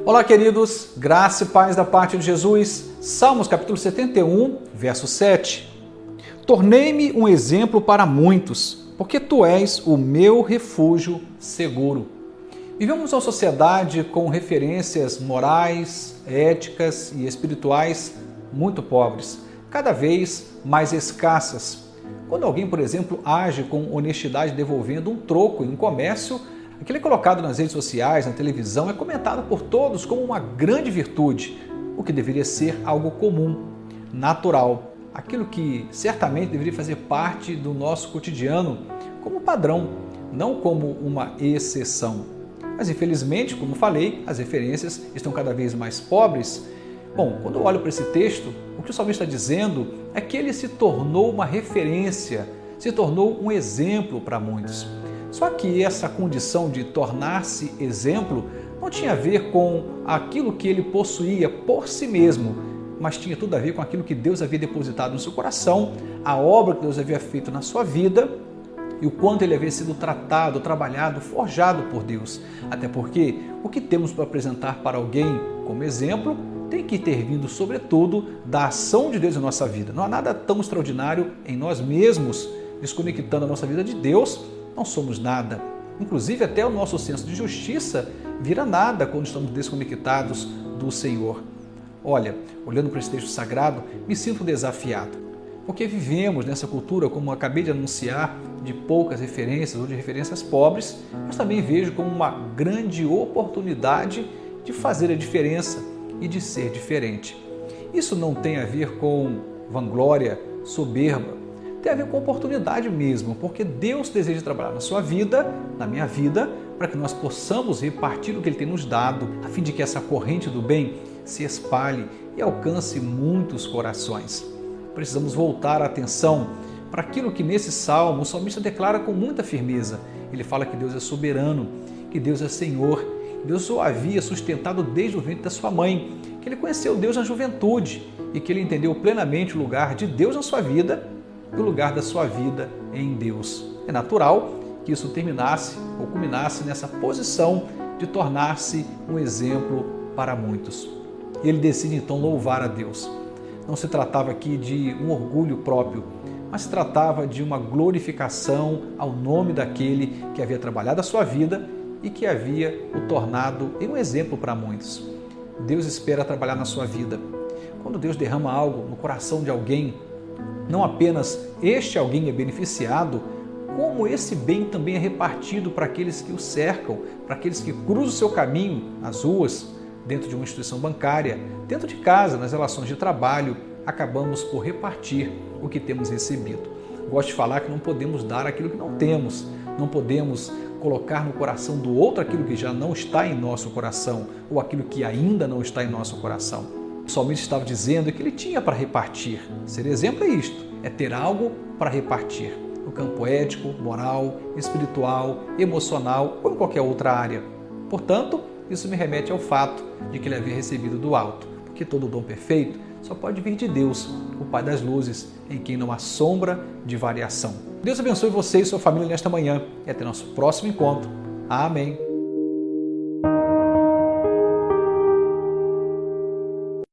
Olá, queridos, graça e paz da parte de Jesus. Salmos capítulo 71, verso 7. Tornei-me um exemplo para muitos, porque tu és o meu refúgio seguro. Vivemos uma sociedade com referências morais, éticas e espirituais muito pobres, cada vez mais escassas. Quando alguém, por exemplo, age com honestidade devolvendo um troco em um comércio, aquele colocado nas redes sociais, na televisão, é comentado por todos como uma grande virtude, o que deveria ser algo comum, natural, aquilo que certamente deveria fazer parte do nosso cotidiano como padrão, não como uma exceção. Mas infelizmente, como falei, as referências estão cada vez mais pobres. Bom, quando eu olho para esse texto, o que o salmista está dizendo é que ele se tornou uma referência, se tornou um exemplo para muitos. Só que essa condição de tornar-se exemplo não tinha a ver com aquilo que ele possuía por si mesmo, mas tinha tudo a ver com aquilo que Deus havia depositado no seu coração, a obra que Deus havia feito na sua vida e o quanto ele havia sido tratado, trabalhado, forjado por Deus. Até porque o que temos para apresentar para alguém como exemplo tem que ter vindo, sobretudo, da ação de Deus em nossa vida. Não há nada tão extraordinário em nós mesmos, desconectando a nossa vida de Deus. Não somos nada. Inclusive, até o nosso senso de justiça vira nada quando estamos desconectados do Senhor. Olha, olhando para esse texto sagrado, me sinto desafiado, porque vivemos nessa cultura, como acabei de anunciar, de poucas referências ou de referências pobres, mas também vejo como uma grande oportunidade de fazer a diferença e de ser diferente. Isso não tem a ver com vanglória, soberba, tem a ver com oportunidade mesmo, porque Deus deseja trabalhar na sua vida, na minha vida, para que nós possamos repartir o que Ele tem nos dado, a fim de que essa corrente do bem se espalhe e alcance muitos corações. Precisamos voltar a atenção para aquilo que nesse salmo o salmista declara com muita firmeza. Ele fala que Deus é soberano, que Deus é Senhor, que Deus o havia sustentado desde o ventre da sua mãe, que ele conheceu Deus na juventude e que ele entendeu plenamente o lugar de Deus na sua vida e o lugar da sua vida em Deus. É natural que isso terminasse ou culminasse nessa posição de tornar-se um exemplo para muitos. Ele decide então louvar a Deus. Não se tratava aqui de um orgulho próprio, mas se tratava de uma glorificação ao nome daquele que havia trabalhado a sua vida e que havia o tornado em um exemplo para muitos. Deus espera trabalhar na sua vida. Quando Deus derrama algo no coração de alguém, não apenas este alguém é beneficiado, como esse bem também é repartido para aqueles que o cercam, para aqueles que cruzam o seu caminho nas ruas, dentro de uma instituição bancária, dentro de casa, nas relações de trabalho, acabamos por repartir o que temos recebido. Gosto de falar que não podemos dar aquilo que não temos, não podemos colocar no coração do outro aquilo que já não está em nosso coração ou aquilo que ainda não está em nosso coração. O salmista estava dizendo que ele tinha para repartir. Ser exemplo é isto, é ter algo para repartir, no campo ético, moral, espiritual, emocional ou em qualquer outra área. Portanto, isso me remete ao fato de que ele havia recebido do alto, porque todo dom perfeito só pode vir de Deus, o Pai das luzes, em quem não há sombra de variação. Deus abençoe você e sua família nesta manhã e até nosso próximo encontro. Amém.